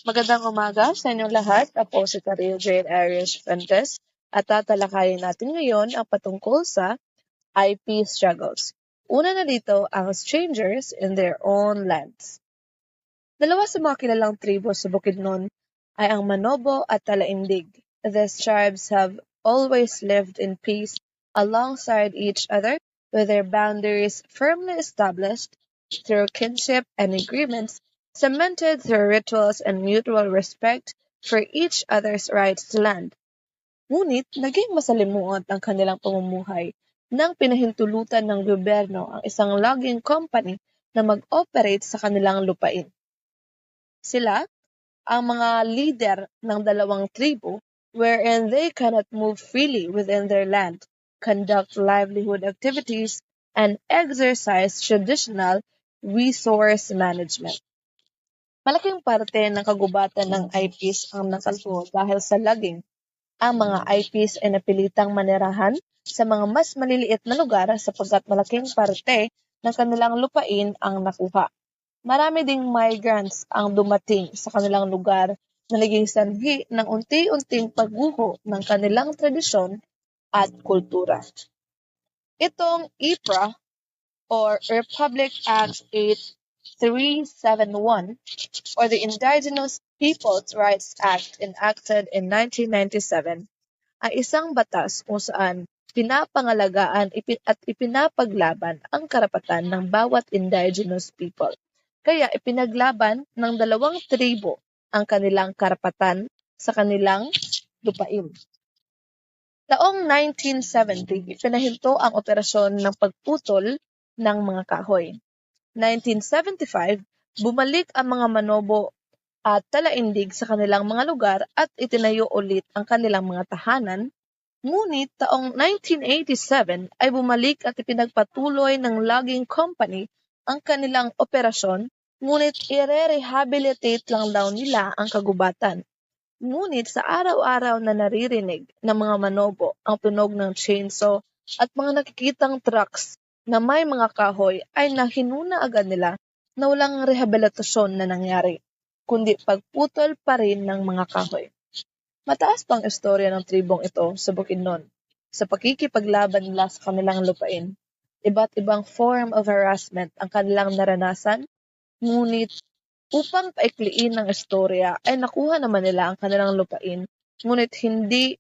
Magandang umaga sa inyong lahat. Ako si Career Jane Arias Fuentes at tatalakayin natin ngayon ang patungkol sa IP struggles. Una na dito ang strangers in their own lands. Dalawa sa mga kilalang tribo sa Bukidnon ay ang Manobo at Talaindig. These tribes have always lived in peace alongside each other with their boundaries firmly established through kinship and agreements cemented through rituals and mutual respect for each other's rights to land. Ngunit naging masalimuot ang kanilang pamumuhay nang pinahintulutan ng gobyerno ang isang logging company na mag-operate sa kanilang lupain. Sila ang mga leader ng dalawang tribo wherein they cannot move freely within their land, conduct livelihood activities, and exercise traditional resource management. Malaking parte ng kagubatan ng IPs ang nakalpo dahil sa logging. Ang mga IPs ay napilitang manirahan sa mga mas maliliit na lugar sapagkat malaking parte ng kanilang lupain ang nakuha. Marami ding migrants ang dumating sa kanilang lugar na naging sanhi ng unti-unting pagguho ng kanilang tradisyon at kultura. Itong IPRA or Republic Act 8371 or the Indigenous Peoples' Rights Act enacted in 1997 ay isang batas kung saan pinapangalagaan at ipinapaglaban ang karapatan ng bawat indigenous people. Kaya ipinaglaban ng dalawang tribo ang kanilang karapatan sa kanilang lupain. Taong 1970, ipinahinto ang operasyon ng pagputol ng mga kahoy. 1975, bumalik ang mga Manobo at Talaindig sa kanilang mga lugar at itinayo ulit ang kanilang mga tahanan. Ngunit taong 1987 ay bumalik at ipinagpatuloy ng logging company ang kanilang operasyon, ngunit i-rehabilitate lang daw nila ang kagubatan. Ngunit sa araw-araw na naririnig ng mga Manobo ang tunog ng chainsaw at mga nakikitang trucks na may mga kahoy ay nahinuna agad nila na walang rehabilitasyon na nangyari, kundi pagputol pa rin ng mga kahoy. Mataas pang istorya ng tribong ito sa Bukidnon sa pakikipaglaban nila sa kanilang lupain. Iba't ibang form of harassment ang kanilang naranasan, ngunit upang paikliin ng istorya ay nakuha naman nila ang kanilang lupain, ngunit hindi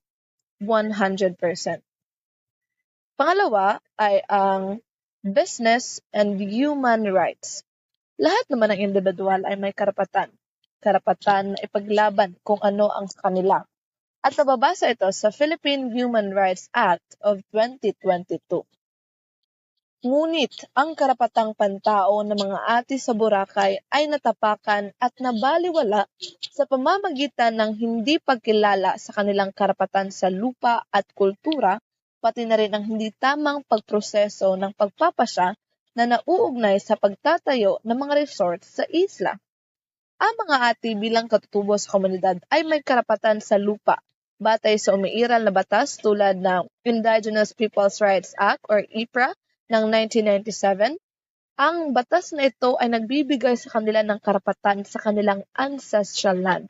100%. Pangalawa ay ang business and human rights. Lahat naman ng individual ay may karapatan na ipaglaban kung ano ang kanila. At nababasa ito sa Philippine Human Rights Act of 2022. Ngunit ang karapatang pantao ng mga ati sa Boracay ay natapakan at nabaliwala sa pamamagitan ng hindi pagkilala sa kanilang karapatan sa lupa at kultura, pati na rin ang hindi tamang pagproseso ng pagpapasya na nauugnay sa pagtatayo ng mga resort sa isla. Ang mga ati bilang katutubo sa komunidad ay may karapatan sa lupa batay sa umiiral na batas tulad ng Indigenous Peoples' Rights Act or IPRA ng 1997. Ang batas na ito ay nagbibigay sa kanila ng karapatan sa kanilang ancestral land.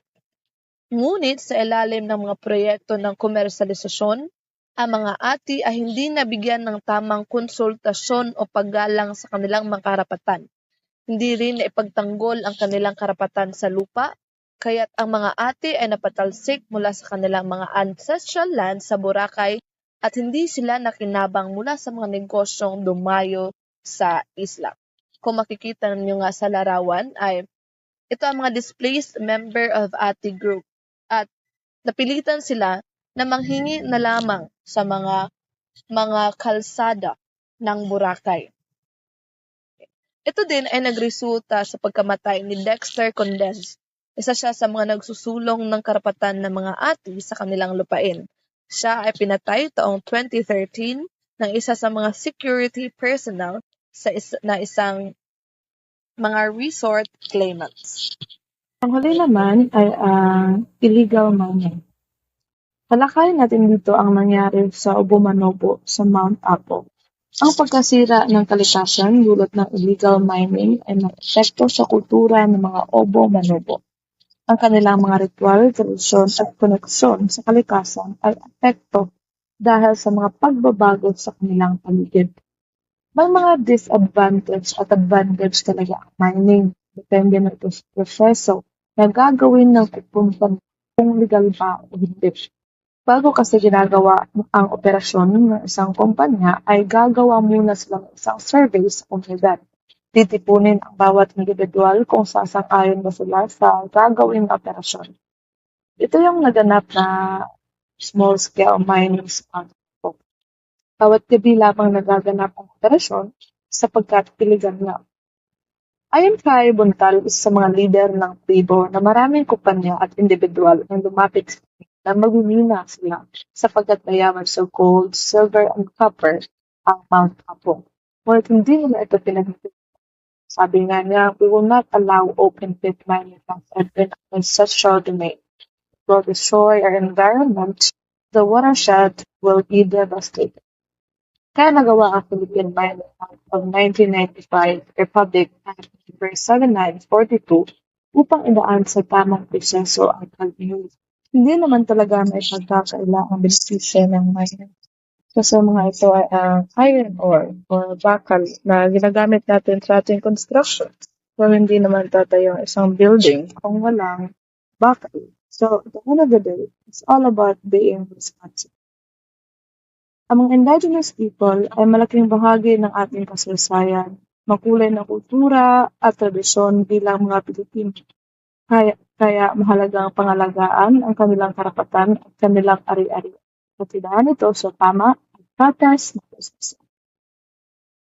Ngunit sa ilalim ng mga proyekto ng komersalisasyon, ang mga ati ay hindi nabigyan ng tamang konsultasyon o paggalang sa kanilang mga karapatan. Hindi rin ipagtanggol ang kanilang karapatan sa lupa, kaya't ang mga ati ay napatalsik mula sa kanilang mga ancestral land sa Boracay at hindi sila nakinabang mula sa mga negosyong dumayo sa isla. Kung makikita niyo nga sa larawan ay ito ang mga displaced member of ati group at napilitan sila na manghingi na lamang sa mga kalsada ng Boracay. Ito din ay nagresulta sa pagkamatay ni Dexter Condes. Isa siya sa mga nagsusulong ng karapatan ng mga ati sa kanilang lupain. Siya ay pinatay taong 2013 ng isa sa mga security personnel na isang mga resort claimants. Ang huli naman ay ang illegal mining. Talakayin natin dito ang nangyari sa Obo Manobo sa Mount Apo. Ang pagkasira ng kalikasan dulot ng illegal mining ay nakapekto sa kultura ng mga Obo Manobo. Ang kanilang mga ritual, tradisyon at koneksyon sa kalikasan ay epekto dahil sa mga pagbabago sa kanilang paligid. May mga disadvantage at advantage talaga ang mining. Depende na ito sa proseso na gagawin ng pupuntan kung legal ba o hindi. Bago kasi ginagawa ang operasyon ng isang kumpanya, ay gagawa muna sila ng isang survey sa komunidad. Titipunin ang bawat individual kung sasang-ayon ba sila sa gagawin na operasyon. Ito yung naganap na small-scale mining sa Panginoon. Bawat gabi lamang nagaganap ang operasyon sapagkat iligan nga. Ayon kay Buntal, isa sa mga lider ng tribo na maraming kumpanya at individual ang lumapit sa kanya na magmimina sila sapagkat mayaman sa gold, silver, and copper ang Mount Apo. Ngunit hindi nila ito pinagpipilitan. Sabi nga niya, we will not allow open pit mining of an ancestral domain. It will destroy our environment. The watershed will be devastated. Kaya nagawa ang Philippine Mining Act of 1995 Republic Act No. 7942 upang idaan sa tamang proseso ang pag-use. Hindi naman talaga may pagkakailangang benepisyo ng mining. Kasi mga ito ay ang iron ore or bakal na ginagamit natin sa ating construction. So, hindi naman tatayo ang isang building kung walang bakal. So, at the end of the day, it's all about being responsible. Ang mga indigenous people ay malaking bahagi ng ating kasaysayan, makulay na kultura at tradisyon bilang mga Pilipino. Kaya mahalagang pangalagaan ang kanilang karapatan at kanilang ari-ari. At idaan ito sa tama at patas na proseso.